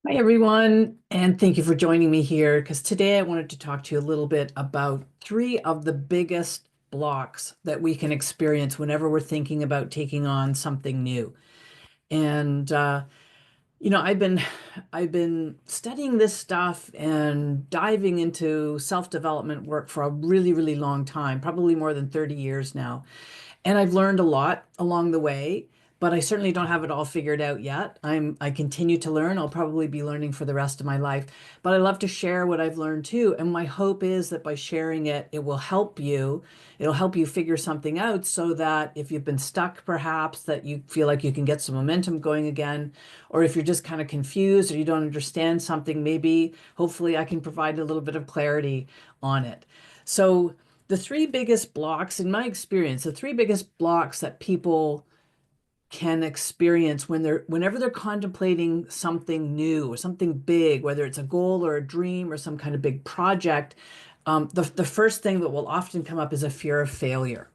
Hi, everyone, and thank you for joining me here because today I wanted to talk to you a little bit about three of the biggest blocks that we can experience whenever we're thinking about taking on something new. And I've been studying this stuff and diving into self-development work for a really, really long time, probably more than 30 years now. And I've learned a lot along the way, but I certainly don't have it all figured out yet. I continue to learn. I'll probably be learning for the rest of my life, but I love to share what I've learned too. And my hope is that by sharing it, it will help you. It'll help you figure something out so that if you've been stuck, perhaps that you feel like you can get some momentum going again, or if you're just kind of confused or you don't understand something, maybe hopefully I can provide a little bit of clarity on it. So the three biggest blocks, in my experience, the three biggest blocks that people can experience whenever they're contemplating something new or something big, whether it's a goal or a dream or some kind of big project, the first thing that will often come up is a fear of failure.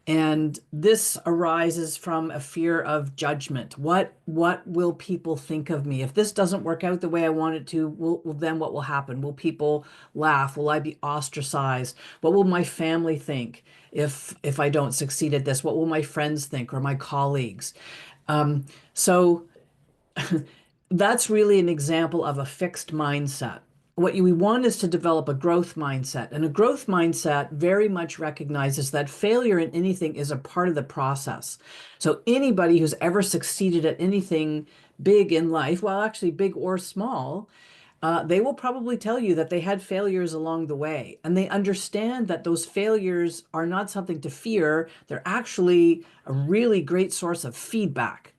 And this arises from a fear of judgment. What will people think of me? If this doesn't work out the way I want it to, then what will happen? Will people laugh? Will I be ostracized? What will my family think if I don't succeed at this? What will my friends think or my colleagues? So that's really an example of a fixed mindset. What we want is to develop a growth mindset. And a growth mindset very much recognizes that failure in anything is a part of the process. So anybody who's ever succeeded at anything big in life, well, actually big or small, they will probably tell you that they had failures along the way. And they understand that those failures are not something to fear. They're actually a really great source of feedback.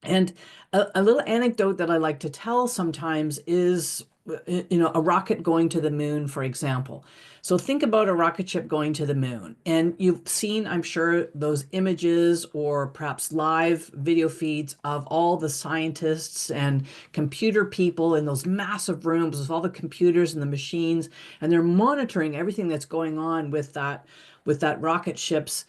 And a little anecdote that I like to tell sometimes is, a rocket going to the moon, for example. So think about a rocket ship going to the moon. And you've seen, I'm sure, those images or perhaps live video feeds of all the scientists and computer people in those massive rooms with all the computers and the machines, and they're monitoring everything that's going on with that rocket ship's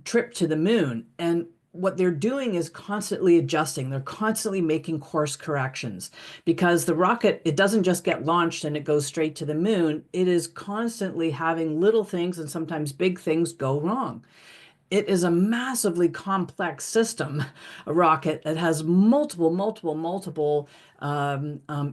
trip to the moon. And what they're doing is constantly adjusting. They're constantly making course corrections because the rocket, it doesn't just get launched and it goes straight to the moon. It is constantly having little things and sometimes big things go wrong. It is a massively complex system, a rocket that has multiple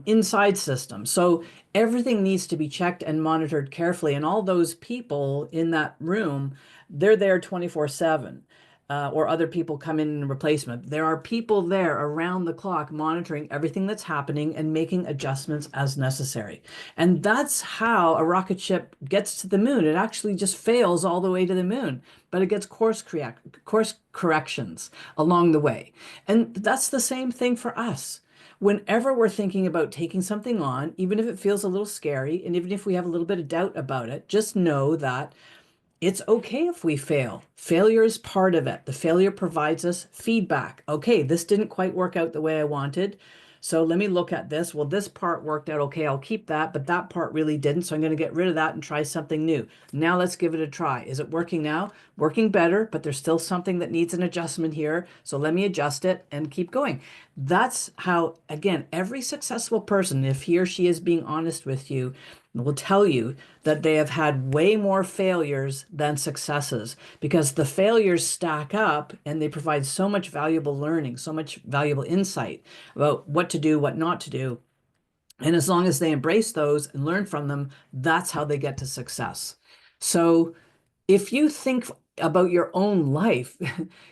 inside systems. So everything needs to be checked and monitored carefully. And all those people in that room, they're there 24/7. Or other people come in replacement. There are people there around the clock monitoring everything that's happening and making adjustments as necessary. And that's how a rocket ship gets to the moon. It actually just fails all the way to the moon, but it gets course corrections along the way. And that's the same thing for us. Whenever we're thinking about taking something on, even if it feels a little scary, and even if we have a little bit of doubt about it, just know that it's okay if we fail. Failure is part of it. The failure provides us feedback. Okay, this didn't quite work out the way I wanted. So let me look at this. Well, this part worked out okay. I'll keep that, but that part really didn't. So I'm going to get rid of that and try something new. Now let's give it a try. Is it working now? Working better, but there's still something that needs an adjustment here. So let me adjust it and keep going. That's how, again, every successful person, if he or she is being honest with you, will tell you that they have had way more failures than successes because the failures stack up and they provide so much valuable learning, so much valuable insight about what to do, what not to do. And as long as they embrace those and learn from them, that's how they get to success. So if you think about your own life,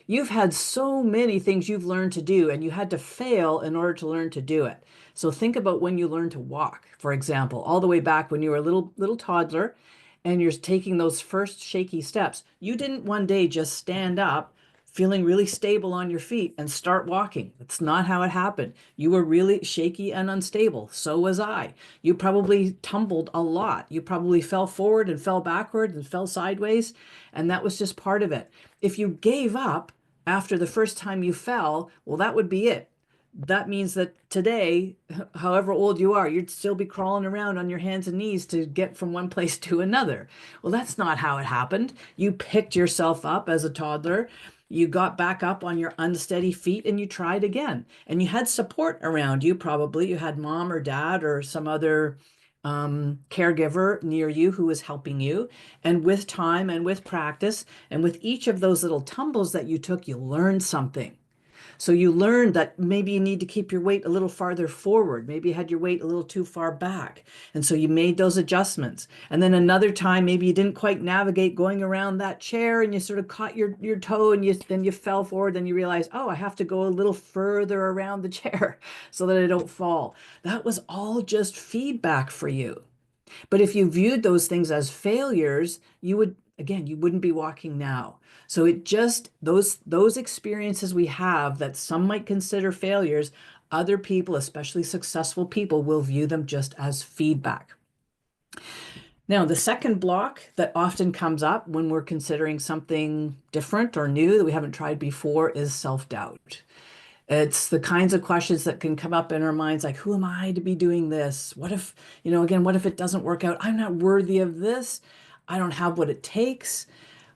you've had so many things you've learned to do, and you had to fail in order to learn to do it. So think about when you learned to walk, for example, all the way back when you were a little toddler and you're taking those first shaky steps. You didn't one day just stand up feeling really stable on your feet and start walking. That's not how it happened. You were really shaky and unstable. So was I. You probably tumbled a lot. You probably fell forward and fell backward and fell sideways, and that was just part of it. If you gave up after the first time you fell, well, that would be it. That means that today, however old you are, you'd still be crawling around on your hands and knees to get from one place to another. Well, that's not how it happened. You picked yourself up as a toddler You got back up on your unsteady feet and you tried again. And you had support around you, probably. You had mom or dad or some other caregiver near you who was helping you. And with time and with practice and with each of those little tumbles that you took, you learned something. So you learned that maybe you need to keep your weight a little farther forward. Maybe you had your weight a little too far back. And so you made those adjustments. And then another time, maybe you didn't quite navigate going around that chair and you sort of caught your toe and then you fell forward. Then you realize, oh, I have to go a little further around the chair so that I don't fall. That was all just feedback for you. But if you viewed those things as failures, you would, again, you wouldn't be walking now. So it just those experiences we have that some might consider failures, other people, especially successful people, will view them just as feedback. Now, the second block that often comes up when we're considering something different or new that we haven't tried before is self-doubt. It's the kinds of questions that can come up in our minds like, who am I to be doing this? What if, again, what if it doesn't work out? I'm not worthy of this. I don't have what it takes.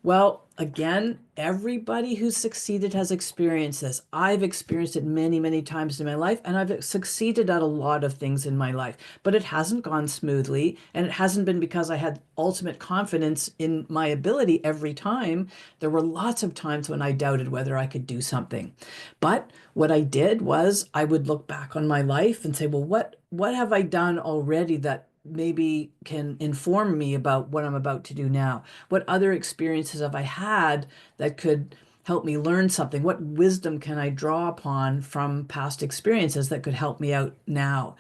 Well, again, everybody who's succeeded has experienced this. I've experienced it many, many times in my life, and I've succeeded at a lot of things in my life, but it hasn't gone smoothly, and it hasn't been because I had ultimate confidence in my ability every time. There were lots of times when I doubted whether I could do something. But what I did was I would look back on my life and say, well, what have I done already that maybe can inform me about what I'm about to do now? What other experiences have I had that could help me learn something? What wisdom can I draw upon from past experiences that could help me out now?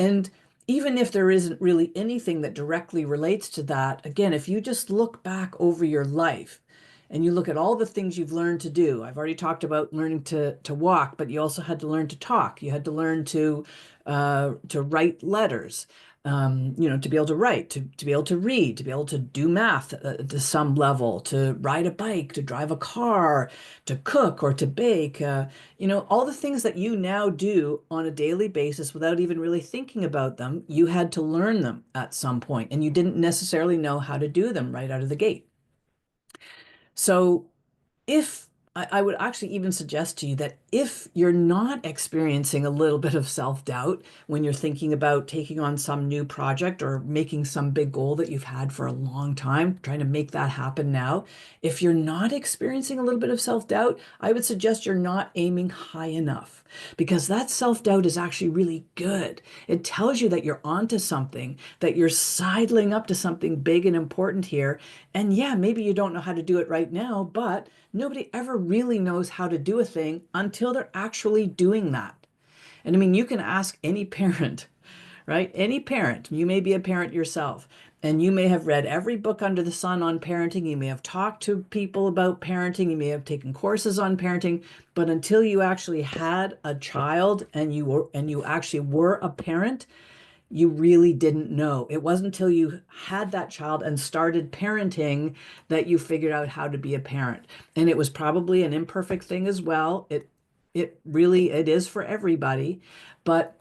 And even if there isn't really anything that directly relates to that, again, if you just look back over your life and you look at all the things you've learned to do. I've already talked about learning to walk, but you also had to learn to talk. You had to learn to write letters, to be able to write, to be able to read, to be able to do math to some level, to ride a bike, to drive a car, to cook or to bake. All the things that you now do on a daily basis without even really thinking about them, you had to learn them at some point, and you didn't necessarily know how to do them right out of the gate. So if I would actually even suggest to you that if you're not experiencing a little bit of self-doubt when you're thinking about taking on some new project or making some big goal that you've had for a long time, trying to make that happen now, if you're not experiencing a little bit of self-doubt, I would suggest you're not aiming high enough because that self-doubt is actually really good. It tells you that you're onto something, that you're sidling up to something big and important here. And yeah, maybe you don't know how to do it right now, but nobody ever really knows how to do a thing until they're actually doing that. And I mean, you can ask any parent, right? Any parent, you may be a parent yourself, and you may have read every book under the sun on parenting. You may have talked to people about parenting. You may have taken courses on parenting, but until you actually had a child and you actually were a parent, you really didn't know. It wasn't until you had that child and started parenting that you figured out how to be a parent. And it was probably an imperfect thing as well. It is for everybody, but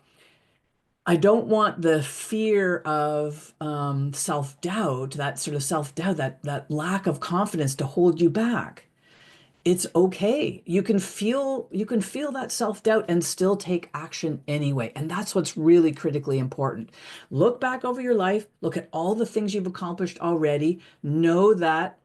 I don't want the fear of self-doubt, that sort of self-doubt, that lack of confidence to hold you back. It's okay. You can feel that self-doubt and still take action anyway. And that's what's really critically important. Look back over your life, look at all the things you've accomplished already. Know that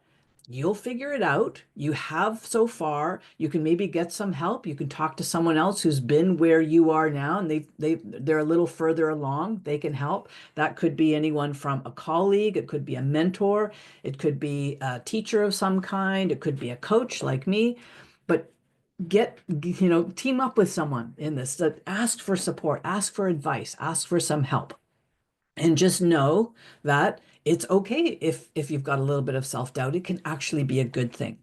you'll figure it out. You have so far. You can maybe get some help. You can talk to someone else who's been where you are now and they're a little further along. They can help. That could be anyone from a colleague, it could be a mentor, it could be a teacher of some kind, it could be a coach like me. But team up with someone in this. That ask for support, ask for advice, ask for some help. And just know that it's okay if you've got a little bit of self-doubt. It can actually be a good thing.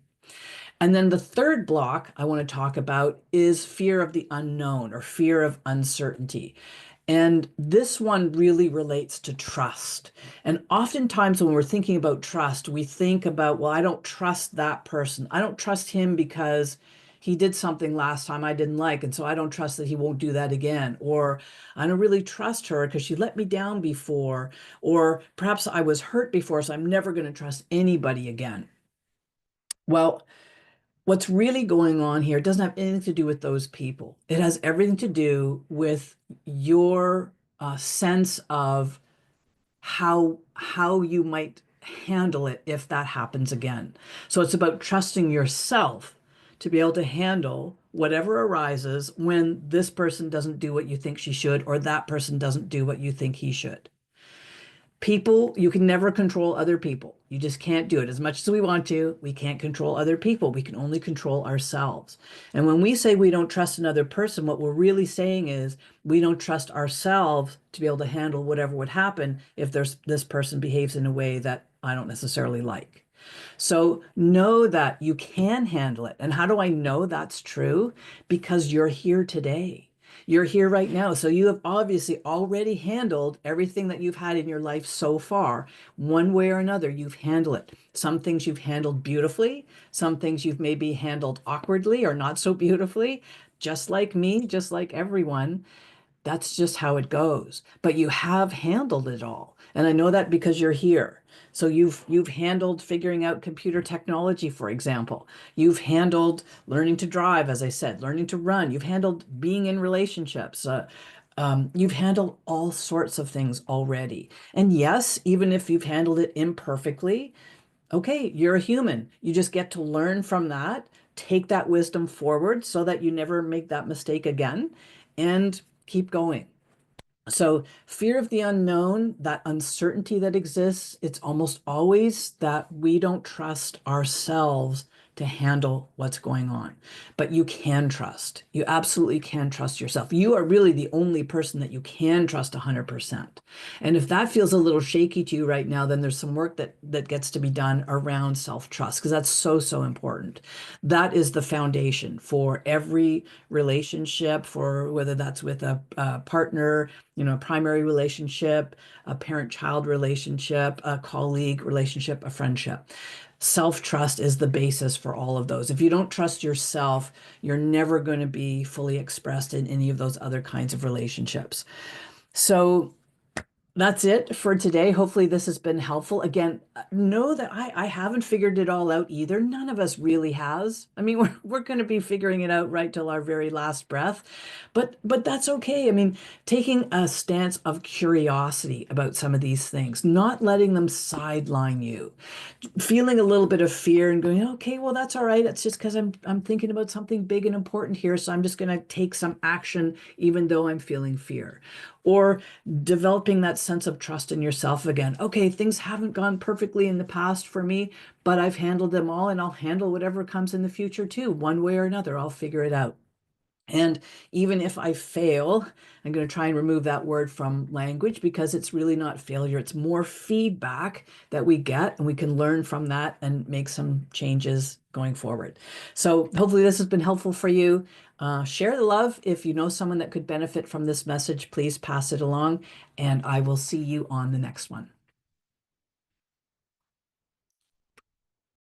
And then the third block I want to talk about is fear of the unknown or fear of uncertainty. And this one really relates to trust. And oftentimes when we're thinking about trust, we think about, well, I don't trust that person. I don't trust him because he did something last time I didn't like, and so I don't trust that he won't do that again. Or I don't really trust her because she let me down before. Or perhaps I was hurt before, so I'm never going to trust anybody again. Well, What's really going on here doesn't have anything to do with those people. It has everything to do with your sense of how you might handle it if that happens again. So it's about trusting yourself to be able to handle whatever arises when this person doesn't do what you think she should, or that person doesn't do what you think he should. People, you can never control other people. You just can't do it. As much as we want to, we can't control other people. We can only control ourselves. And when we say we don't trust another person, what we're really saying is we don't trust ourselves to be able to handle whatever would happen if this person behaves in a way that I don't necessarily like. So know that you can handle it. And how do I know that's true? Because you're here today. You're here right now. So you have obviously already handled everything that you've had in your life so far. One way or another, you've handled it. Some things you've handled beautifully. Some things you've maybe handled awkwardly or not so beautifully. Just like me, just like everyone. That's just how it goes. But you have handled it all. And I know that because you're here. So you've handled figuring out computer technology, for example. You've handled learning to drive, as I said, learning to run. You've handled being in relationships. You've handled all sorts of things already. And yes, even if you've handled it imperfectly, okay, you're a human. You just get to learn from that, take that wisdom forward so that you never make that mistake again, and keep going. So, fear of the unknown, that uncertainty that exists, it's almost always that we don't trust ourselves to handle what's going on. But you can trust. You absolutely can trust yourself. You are really the only person that you can trust 100%. And if that feels a little shaky to you right now, then there's some work that gets to be done around self-trust because that's so, so important. That is the foundation for every relationship, for whether that's with a partner, a primary relationship, a parent-child relationship, a colleague relationship, a friendship. Self-trust is the basis for all of those. If you don't trust yourself, you're never going to be fully expressed in any of those other kinds of relationships. So that's it for today. Hopefully this has been helpful. Again, know that I haven't figured it all out either. None of us really has. I mean, we're going to be figuring it out right till our very last breath. But that's okay. I mean, taking a stance of curiosity about some of these things, not letting them sideline you, feeling a little bit of fear and going, okay, well, that's all right. It's just because I'm thinking about something big and important here. So I'm just going to take some action, even though I'm feeling fear. Or developing that sense of trust in yourself again. Okay, things haven't gone perfectly in the past for me, but I've handled them all and I'll handle whatever comes in the future too. One way or another, I'll figure it out. And even if I fail, I'm going to try and remove that word from language because it's really not failure. It's more feedback that we get, and we can learn from that and make some changes going forward. So hopefully this has been helpful for you. Share the love. If you know someone that could benefit from this message, please pass it along, and I will see you on the next one.